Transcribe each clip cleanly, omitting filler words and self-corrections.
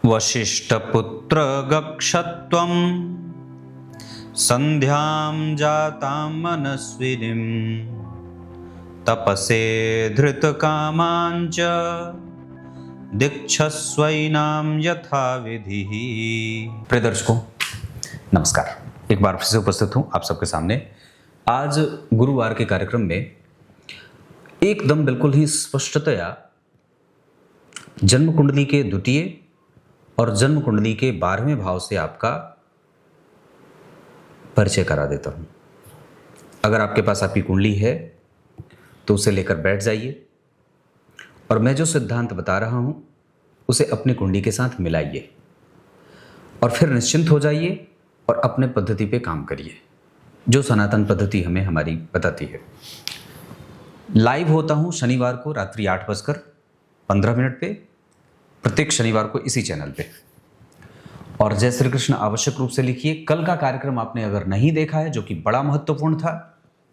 वसिष्ठपुत्र गक्षत्वं संध्यां जातां मनस्विनीं तपसे धृतकामांच दीक्षस्वैनां यथा विधि। प्रिय दर्शकों नमस्कार, एक बार फिर से उपस्थित हूँ आप सबके सामने। आज गुरुवार के कार्यक्रम में एकदम बिल्कुल ही स्पष्टतया जन्म कुंडली के द्वितीय और जन्म कुंडली के 12वें भाव से आपका परिचय करा देता हूं। अगर आपके पास आपकी कुंडली है तो उसे लेकर बैठ जाइए और मैं जो सिद्धांत बता रहा हूं उसे अपनी कुंडली के साथ मिलाइए और फिर निश्चिंत हो जाइए और अपने पद्धति पे काम करिए जो सनातन पद्धति हमें हमारी बताती है। लाइव होता हूं शनिवार को रात्रि 8:15 पे, प्रत्येक शनिवार को इसी चैनल पे। और जय श्री कृष्ण आवश्यक रूप से लिखिए। कल का कार्यक्रम आपने अगर नहीं देखा है जो कि बड़ा महत्वपूर्ण था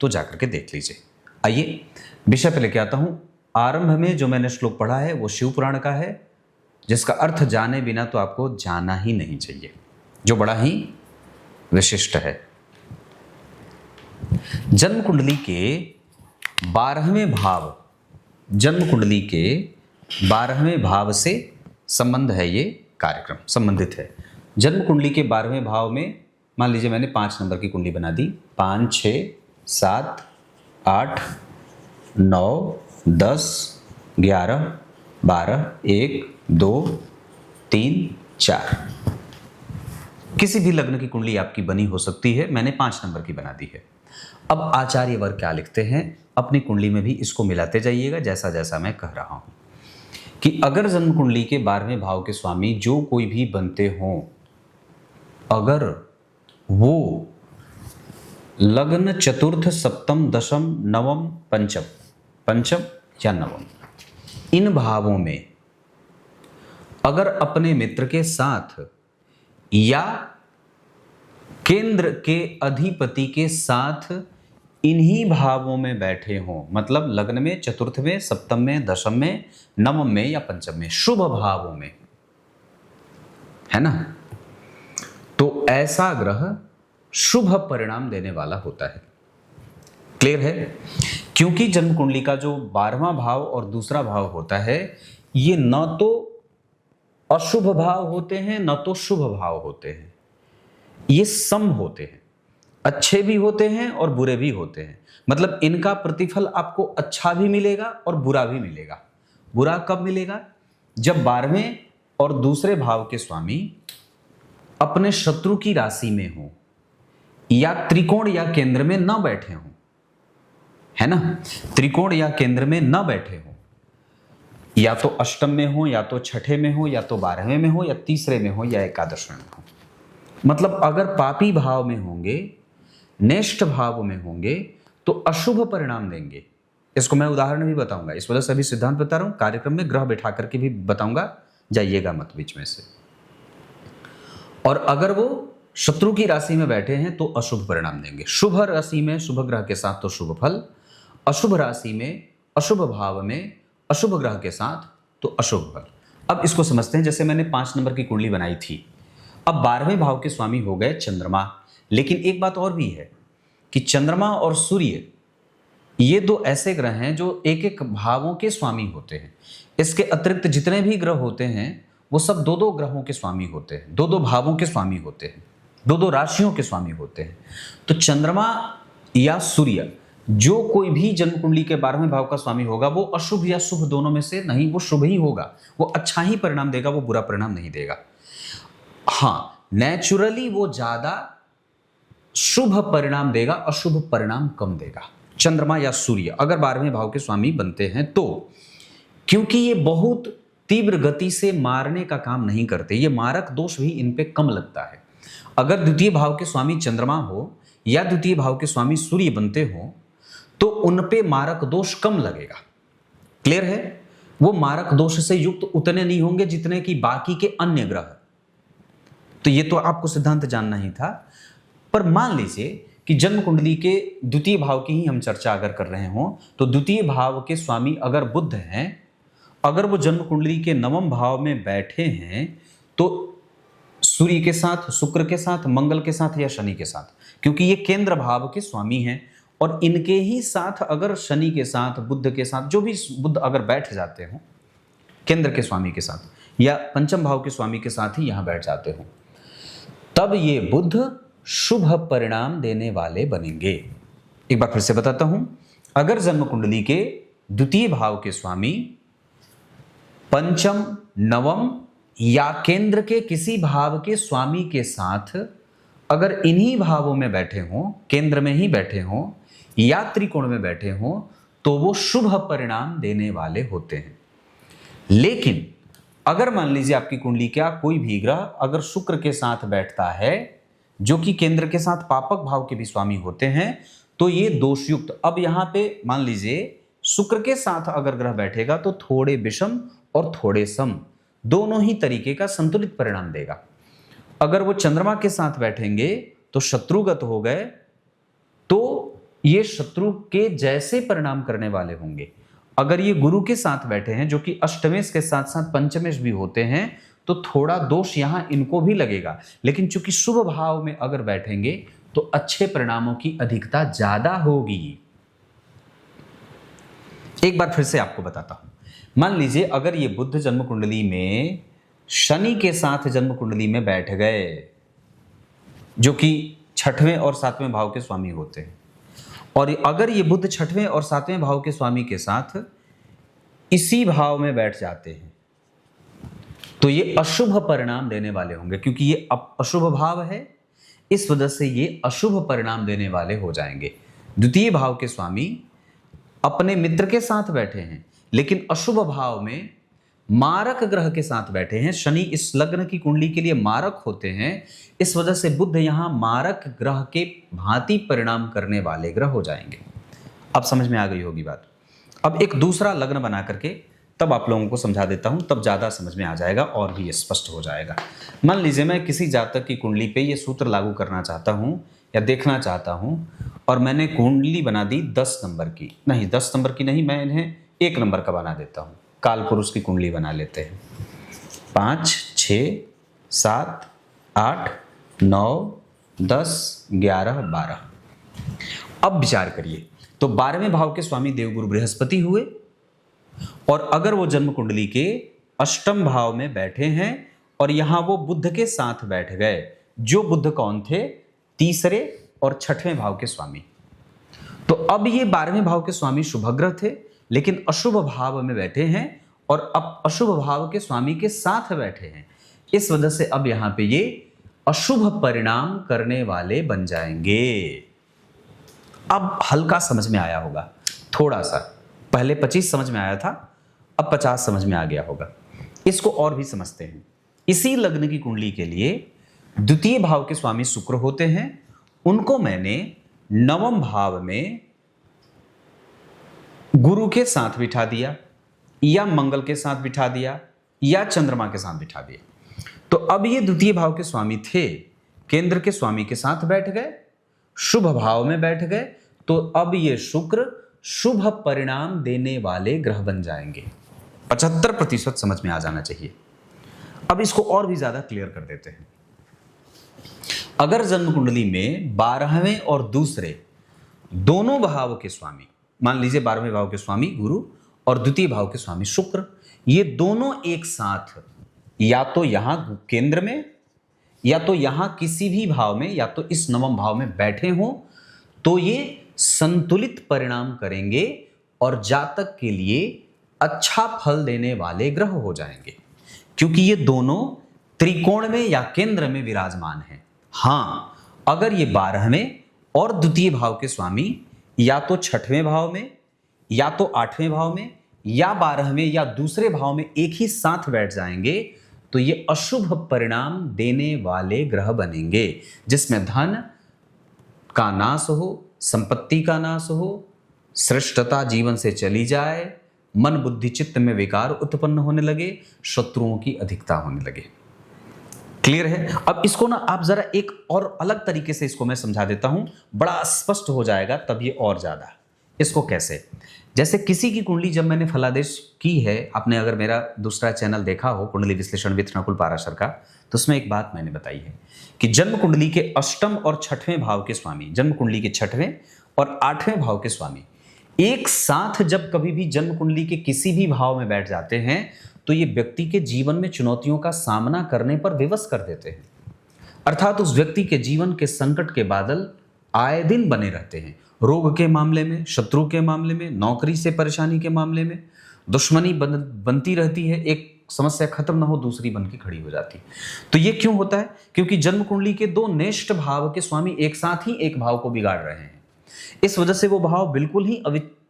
तो जाकर के देख लीजिए। आइए विषय पे लेके आता हूं। आरंभ में जो मैंने श्लोक पढ़ा है वो शिव पुराण का है, जिसका अर्थ जाने बिना तो आपको जाना ही नहीं चाहिए, जो बड़ा ही विशिष्ट है। जन्म कुंडली के 12वें भाव, जन्म कुंडली के 12वें भाव से संबंध है, ये कार्यक्रम संबंधित है। जन्म कुंडली के 12वें भाव में मान लीजिए मैंने 5 नंबर की कुंडली बना दी। 5, 6, 7, 8, 9, 10, 11, 12, 1, 2, 3, 4। किसी भी लग्न की कुंडली आपकी बनी हो सकती है। मैंने 5 नंबर की बना दी है। अब आचार्य वर्ग क्या लिखते हैं, अपनी कुंडली में भी इसको मिलाते जाइएगा जैसा जैसा मैं कह रहा हूं कि अगर जन्म कुंडली के 12वें भाव के स्वामी जो कोई भी बनते हों, अगर वो लग्न चतुर्थ, सप्तम, दशम, नवम, पंचम या नवम, इन भावों में अगर अपने मित्र के साथ या केंद्र के अधिपति के साथ इन्हीं भावों में बैठे हों, मतलब लग्न में, चतुर्थ में, सप्तम में, दशम में, नवम में या पंचम में, शुभ भावों में, है ना, तो ऐसा ग्रह शुभ परिणाम देने वाला होता है। क्लियर है? क्योंकि जन्म कुंडली का जो 12वां भाव और दूसरा भाव होता है, ये न तो अशुभ भाव होते हैं न तो शुभ भाव होते हैं, ये सम होते हैं, अच्छे भी होते हैं और बुरे भी होते हैं। मतलब इनका प्रतिफल आपको अच्छा भी मिलेगा और बुरा भी मिलेगा। बुरा कब मिलेगा? जब 12वें और दूसरे भाव के स्वामी अपने शत्रु की राशि में हो या त्रिकोण या केंद्र में न बैठे हों, है ना, त्रिकोण या केंद्र में न बैठे हों, या तो अष्टम में हो, या तो छठे में हो, या तो 12वें में हो, या तीसरे में हो, या एकादश में हो। मतलब अगर पापी भाव में होंगे, नेष्ठ भाव में होंगे तो अशुभ परिणाम देंगे। इसको मैं उदाहरण भी बताऊंगा, इस वजह से अभी सिद्धांत बता रहा हूं, कार्यक्रम में ग्रह बैठा करके भी बताऊंगा, जाइएगा मत बीच में से। और अगर वो शत्रु की राशि में बैठे हैं तो अशुभ परिणाम देंगे। शुभ राशि में शुभ ग्रह के साथ तो शुभ फल, अशुभ राशि में अशुभ भाव में अशुभ ग्रह के साथ तो अशुभ फल। अब इसको समझते हैं। जैसे मैंने 5 नंबर की कुंडली बनाई थी, अब 12वें भाव के स्वामी हो गए चंद्रमा। लेकिन एक बात और भी है कि चंद्रमा और सूर्य ये दो ऐसे ग्रह हैं जो एक एक भावों के स्वामी होते हैं। इसके अतिरिक्त जितने भी ग्रह होते हैं वो सब 2-2 ग्रहों के स्वामी होते हैं, 2-2 भावों के स्वामी होते हैं, 2-2 राशियों के स्वामी होते हैं। तो चंद्रमा या सूर्य जो कोई भी जन्म कुंडली के 12वें भाव का स्वामी होगा वो अशुभ या शुभ दोनों में से नहीं, वो शुभ ही होगा, वो अच्छा ही परिणाम देगा, वो बुरा परिणाम नहीं देगा। हाँ, नेचुरली वो ज्यादा शुभ परिणाम देगा, अशुभ परिणाम कम देगा। चंद्रमा या सूर्य अगर 12वें भाव के स्वामी बनते हैं तो, क्योंकि ये बहुत तीव्र गति से मारने का काम नहीं करते, ये मारक दोष भी इन पे कम लगता है। अगर द्वितीय भाव के स्वामी चंद्रमा हो या द्वितीय भाव के स्वामी सूर्य बनते हो तो उन पे मारक दोष कम लगेगा। क्लियर है? वो मारक दोष से युक्त उतने नहीं होंगे जितने कि बाकी के अन्य ग्रह। तो ये तो आपको सिद्धांत जानना ही था। पर मान लीजिए कि जन्म कुंडली के द्वितीय भाव की ही हम चर्चा अगर कर रहे हों तो द्वितीय भाव के स्वामी अगर बुध हैं, अगर वो जन्म कुंडली के 9वें भाव में बैठे हैं तो सूर्य के साथ, शुक्र के साथ, मंगल के साथ या शनि के साथ, क्योंकि ये केंद्र भाव के स्वामी हैं। और इनके ही साथ अगर शनि के साथ, बुध के साथ, जो भी बुध अगर बैठ जाते हो केंद्र के स्वामी के साथ या पंचम भाव के स्वामी के साथ ही यहां बैठ जाते हो, तब ये बुध शुभ परिणाम देने वाले बनेंगे। एक बार फिर से बताता हूं, अगर जन्म कुंडली के द्वितीय भाव के स्वामी पंचम, नवम या केंद्र के किसी भाव के स्वामी के साथ अगर इन्हीं भावों में बैठे हों, केंद्र में ही बैठे हों या त्रिकोण में बैठे हों, तो वो शुभ परिणाम देने वाले होते हैं। लेकिन अगर मान लीजिए आपकी कुंडली का कोई भी ग्रह अगर शुक्र के साथ बैठता है, जो कि केंद्र के साथ पापक भाव के भी स्वामी होते हैं, तो ये दोषयुक्त। अब यहां पे मान लीजिए शुक्र के साथ अगर ग्रह बैठेगा तो थोड़े विषम और थोड़े सम दोनों ही तरीके का संतुलित परिणाम देगा। अगर वो चंद्रमा के साथ बैठेंगे तो शत्रुगत हो गए, तो ये शत्रु के जैसे परिणाम करने वाले होंगे। अगर ये गुरु के साथ बैठे हैं, जो कि अष्टमेश के साथ साथ पंचमेश भी होते हैं, तो थोड़ा दोष यहां इनको भी लगेगा। लेकिन चूंकि शुभ भाव में अगर बैठेंगे तो अच्छे परिणामों की अधिकता ज्यादा होगी। एक बार फिर से आपको बताता हूं, मान लीजिए अगर ये बुध जन्म कुंडली में शनि के साथ जन्म कुंडली में बैठ गए, जो कि छठवें और सातवें भाव के स्वामी होते हैं, और अगर ये बुध छठवें और सातवें भाव के स्वामी के साथ इसी भाव में बैठ जाते हैं, तो ये अशुभ परिणाम देने वाले होंगे। क्योंकि ये अशुभ भाव है, इस वजह से ये अशुभ परिणाम देने वाले हो जाएंगे। द्वितीय भाव के स्वामी अपने मित्र के साथ बैठे हैं, लेकिन अशुभ भाव में मारक ग्रह के साथ बैठे हैं। शनि इस लग्न की कुंडली के लिए मारक होते हैं, इस वजह से बुध यहां मारक ग्रह के भांति परिणाम करने वाले ग्रह हो जाएंगे। अब समझ में आ गई होगी बात। अब एक दूसरा लग्न बना करके तब आप लोगों को समझा देता हूं, तब ज्यादा समझ में आ जाएगा और भी स्पष्ट हो जाएगा। मान लीजिए मैं किसी जातक की कुंडली पे ये सूत्र लागू करना चाहता हूं या देखना चाहता हूं, और मैंने कुंडली बना दी 10 नंबर की, नहीं 10 नंबर की नहीं, मैं इन्हें 1 नंबर का बना देता हूं। काल पुरुष की कुंडली बना लेते हैं। 5, 6, 7, 8, 9, 10, 11, 12। अब विचार करिए, तो 12वें भाव के स्वामी देवगुरु बृहस्पति हुए, और अगर वो जन्म कुंडली के अष्टम भाव में बैठे हैं और यहां वो बुध के साथ बैठ गए, जो बुध कौन थे? तीसरे और छठवें भाव के स्वामी। तो अब ये 12वें भाव के स्वामी शुभग्रह थे, लेकिन अशुभ भाव में बैठे हैं और अब अशुभ भाव के स्वामी के साथ बैठे हैं। इस वजह से अब यहां पे ये अशुभ परिणाम करने वाले बन जाएंगे। अब हल्का समझ में आया होगा, थोड़ा सा। पहले 25 समझ में आया था, अब 50 समझ में आ गया होगा। इसको और भी समझते हैं। इसी लग्न की कुंडली के लिए द्वितीय भाव के स्वामी शुक्र होते हैं, उनको मैंने नवम भाव में गुरु के साथ बिठा दिया, या मंगल के साथ बिठा दिया, या चंद्रमा के साथ बिठा दिया। तो अब ये द्वितीय भाव के स्वामी थे, केंद्र के स्वामी के साथ बैठ गए, शुभ भाव में बैठ गए, तो अब ये शुक्र शुभ परिणाम देने वाले ग्रह बन जाएंगे। 75% समझ में आ जाना चाहिए। अब इसको और भी ज्यादा क्लियर कर देते हैं। अगर जन्म कुंडली में 12वें और दूसरे दोनों भाव के स्वामी, मान लीजिए 12वें भाव के स्वामी गुरु और द्वितीय भाव के स्वामी शुक्र, ये दोनों एक साथ या तो यहां केंद्र में या तो यहां किसी भी भाव में या तो इस नवम भाव में बैठे हों, तो ये संतुलित परिणाम करेंगे और जातक के लिए अच्छा फल देने वाले ग्रह हो जाएंगे, क्योंकि ये दोनों त्रिकोण में या केंद्र में विराजमान हैं। हाँ, अगर ये 12वें और द्वितीय भाव के स्वामी या तो छठवें भाव में या तो 8वें भाव में या 12वें या दूसरे भाव में एक ही साथ बैठ जाएंगे, तो ये अशुभ परिणाम देने वाले ग्रह बनेंगे, जिसमें धन का नाश हो, संपत्ति का नाश हो, श्रेष्ठता जीवन से चली जाए, मन बुद्धि चित्त में विकार उत्पन्न होने लगे, शत्रुओं की अधिकता होने लगे। क्लियर है? अब इसको ना आप जरा एक और अलग तरीके से इसको मैं समझा देता हूं, बड़ा स्पष्ट हो जाएगा तब ये और ज्यादा। इसको कैसे? जैसे किसी की कुंडली जब मैंने फलादेश की है, आपने अगर मेरा दूसरा चैनल देखा हो कुंडली विश्लेषण विद नकुल पाराशर का, तो उसमें एक बात मैंने बताई है कि जन्म कुंडली के अष्टम और छठवें भाव के स्वामी, जन्म कुंडली के छठवें और आठवें भाव के स्वामी एक साथ जब कभी भी जन्म कुंडली के किसी भी भाव में बैठ जाते हैं तो ये व्यक्ति के जीवन में चुनौतियों का सामना करने पर विवश कर देते हैं। अर्थात उस व्यक्ति के जीवन के संकट के बादल आए दिन बने रहते हैं। रोग के मामले में, शत्रु के मामले में, नौकरी से परेशानी के मामले में दुश्मनी बनती रहती है। एक समस्या खत्म ना हो दूसरी बन के खड़ी हो जाती है। तो ये क्यों होता है? क्योंकि जन्म कुंडली के दो नेष्ट भाव के स्वामी एक साथ ही एक भाव को बिगाड़ रहे हैं। इस वजह से वो भाव बिल्कुल ही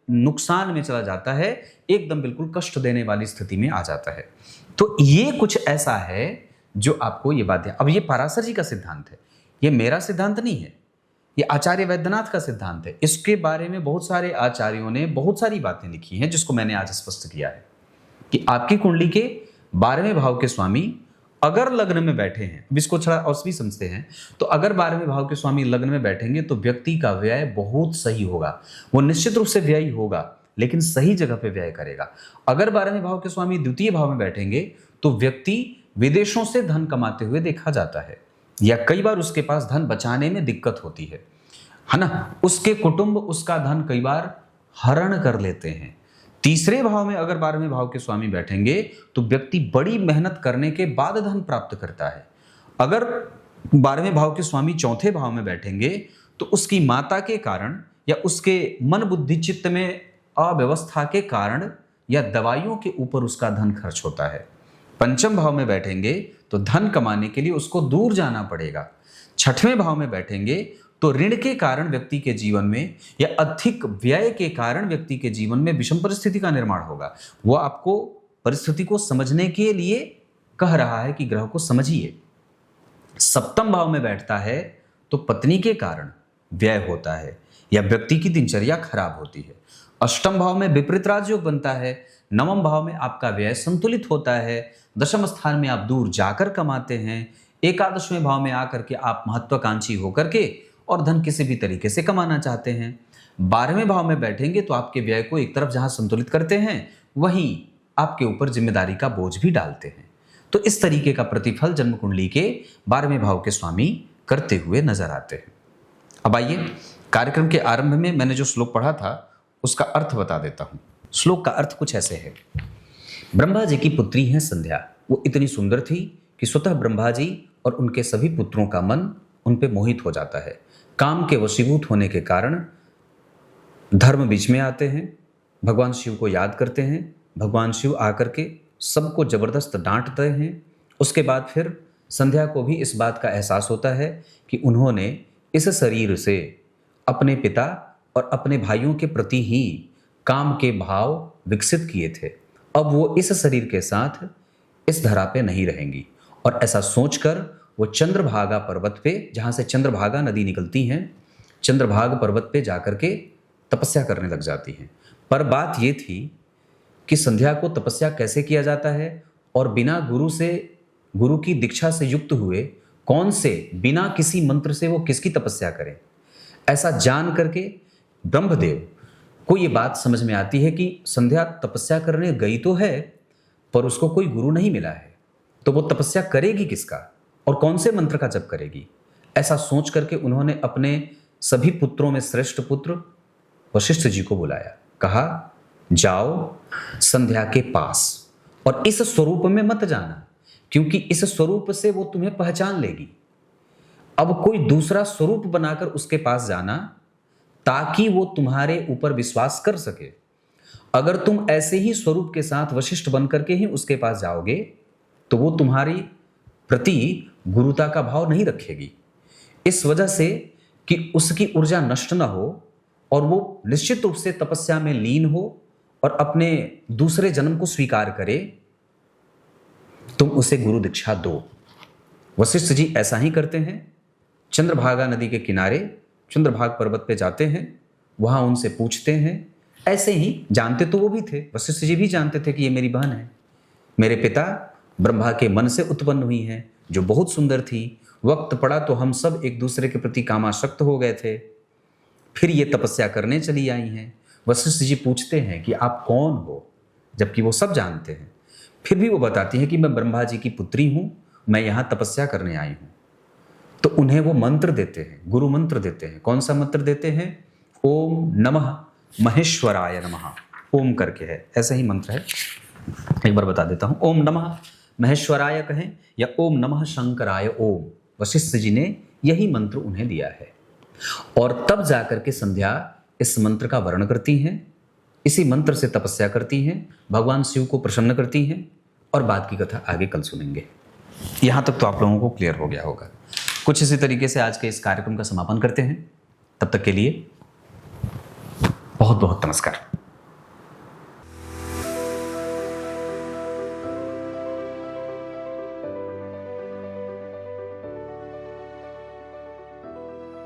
नुकसान में चला जाता है, एकदम बिल्कुल कष्ट देने वाली स्थिति में आ जाता है। तो ये कुछ ऐसा है जो आपको ये बात है। अब ये पाराशर जी का सिद्धांत है, ये मेरा सिद्धांत नहीं है, ये आचार्य वैद्यनाथ का सिद्धांत है। इसके बारे में बहुत सारे आचार्यों ने बहुत सारी बातें लिखी हैं जिसको मैंने आज स्पष्ट किया है कि आपकी कुंडली के 12वें भाव के स्वामी अगर लग्न में बैठे हैं, इसको थोड़ा और भी समझते हैं, तो अगर 12वें भाव के स्वामी लग्न में बैठेंगे तो व्यक्ति का व्यय बहुत सही होगा। वो निश्चित रूप से व्ययी होगा लेकिन सही जगह पे व्यय करेगा। अगर 12वें भाव के स्वामी द्वितीय भाव में बैठेंगे तो व्यक्ति विदेशों से धन कमाते हुए देखा जाता है, या कई बार उसके पास धन बचाने में दिक्कत होती है ना। उसके कुटुंब उसका धन कई बार हरण कर लेते हैं। तीसरे भाव में अगर 12वें भाव के स्वामी बैठेंगे तो व्यक्ति बड़ी मेहनत करने के बाद धन प्राप्त करता है। अगर 12वें भाव के स्वामी चौथे भाव में बैठेंगे तो उसकी माता के कारण या उसके मन बुद्धि चित्त में अव्यवस्था के कारण या दवाइयों के ऊपर उसका धन खर्च होता है। पंचम भाव में बैठेंगे तो धन कमाने के लिए उसको दूर जाना पड़ेगा। छठवें भाव में बैठेंगे तो ऋण के कारण व्यक्ति के जीवन में या अधिक व्यय के कारण व्यक्ति के जीवन में विषम परिस्थिति का निर्माण होगा। वो आपको परिस्थिति को समझने के लिए कह रहा है कि ग्रह को समझिए। सप्तम भाव में बैठता है तो पत्नी के कारण व्यय होता है या व्यक्ति की दिनचर्या खराब होती है। अष्टम भाव में विपरीत राजयोग बनता है। नवम भाव में आपका व्यय संतुलित होता है। दशम स्थान में आप दूर जाकर कमाते हैं। एकादशवें भाव में आकर के आप महत्वाकांक्षी होकर के और धन किसी भी तरीके से कमाना चाहते हैं। 12वें भाव में बैठेंगे तो आपके व्यय को एक तरफ जहां संतुलित करते हैं वहीं आपके ऊपर जिम्मेदारी का बोझ भी डालते हैं। तो इस तरीके का प्रतिफल जन्म कुंडली के 12वें भाव के स्वामी करते हुए नजर आते हैं। अब आइए, कार्यक्रम के आरंभ में मैंने जो श्लोक पढ़ा था उसका अर्थ बता देता हूं। श्लोक का अर्थ कुछ ऐसे है। ब्रह्मा जी की पुत्री है संध्या। वो इतनी सुंदर थी कि स्वतः ब्रह्मा जी और उनके सभी पुत्रों का मन उन पे मोहित हो जाता है। काम के वशीभूत होने के कारण धर्म बीच में आते हैं, भगवान शिव को याद करते हैं। भगवान शिव आकर के सबको जबरदस्त डांटते हैं। उसके बाद फिर संध्या को भी इस बात का एहसास होता है कि उन्होंने इस शरीर से अपने पिता और अपने भाइयों के प्रति ही काम के भाव विकसित किए थे। अब वो इस शरीर के साथ इस धरा पे नहीं रहेंगी और ऐसा सोचकर वो चंद्रभागा पर्वत पे, जहाँ से चंद्रभागा नदी निकलती है, चंद्रभाग पर्वत पे जाकर के तपस्या करने लग जाती हैं। पर बात ये थी कि संध्या को तपस्या कैसे किया जाता है और बिना गुरु की दीक्षा से युक्त हुए कौन से बिना किसी मंत्र से वो किसकी तपस्या करें, ऐसा जान करके ब्रह्मदेव को ये बात समझ में आती है कि संध्या तपस्या करने गई तो है पर उसको कोई गुरु नहीं मिला है, तो वो तपस्या करेगी किसका और कौन से मंत्र का जप करेगी। ऐसा सोच करके उन्होंने अपने सभी पुत्रों में श्रेष्ठ पुत्र वशिष्ठ जी को बुलाया। कहा, जाओ संध्या के पास और इस स्वरूप में मत जाना, क्योंकि इस स्वरूप से वो तुम्हें पहचान लेगी। अब कोई दूसरा स्वरूप बनाकर उसके पास जाना ताकि वो तुम्हारे ऊपर विश्वास कर सके। अगर तुम ऐसे ही स्वरूप के साथ वशिष्ठ बन करके ही उसके पास जाओगे तो वो तुम्हारी प्रति गुरुता का भाव नहीं रखेगी। इस वजह से कि उसकी ऊर्जा नष्ट न हो और वो निश्चित रूप से तपस्या में लीन हो और अपने दूसरे जन्म को स्वीकार करे, तुम उसे गुरु दीक्षा दो। वशिष्ठ जी ऐसा ही करते हैं। चंद्रभागा नदी के किनारे चंद्रभाग पर्वत पे जाते हैं, वहां उनसे पूछते हैं। ऐसे ही जानते तो वो भी थे, वशिष्ठ जी भी जानते थे कि ये मेरी बहन है, मेरे पिता ब्रह्मा के मन से उत्पन्न हुई है, जो बहुत सुंदर थी। वक्त पड़ा तो हम सब एक दूसरे के प्रति कामासक्त हो गए थे। फिर ये तपस्या करने चली आई हैं। वशिष्ठ जी पूछते हैं कि आप कौन हो, जबकि वो सब जानते हैं। फिर भी वो बताती हैं कि मैं ब्रह्मा जी की पुत्री हूं, मैं यहां तपस्या करने आई हूं। तो उन्हें वो मंत्र देते हैं, गुरु मंत्र देते हैं। कौन सा मंत्र देते हैं? ओम नमः महेश्वराय नमः, ओम करके है, ऐसा ही मंत्र है, एक बार बता देता हूं। ओम नमः महेश्वराय कहें या ओम नमः शंकराय ओम, वशिष्ठ जी ने यही मंत्र उन्हें दिया है। और तब जाकर के संध्या इस मंत्र का वर्ण करती हैं, इसी मंत्र से तपस्या करती हैं, भगवान शिव को प्रसन्न करती हैं, और बाद की कथा आगे कल सुनेंगे। यहां तक तो आप लोगों को क्लियर हो गया होगा। कुछ इसी तरीके से आज के इस कार्यक्रम का समापन करते हैं। तब तक के लिए बहुत बहुत नमस्कार।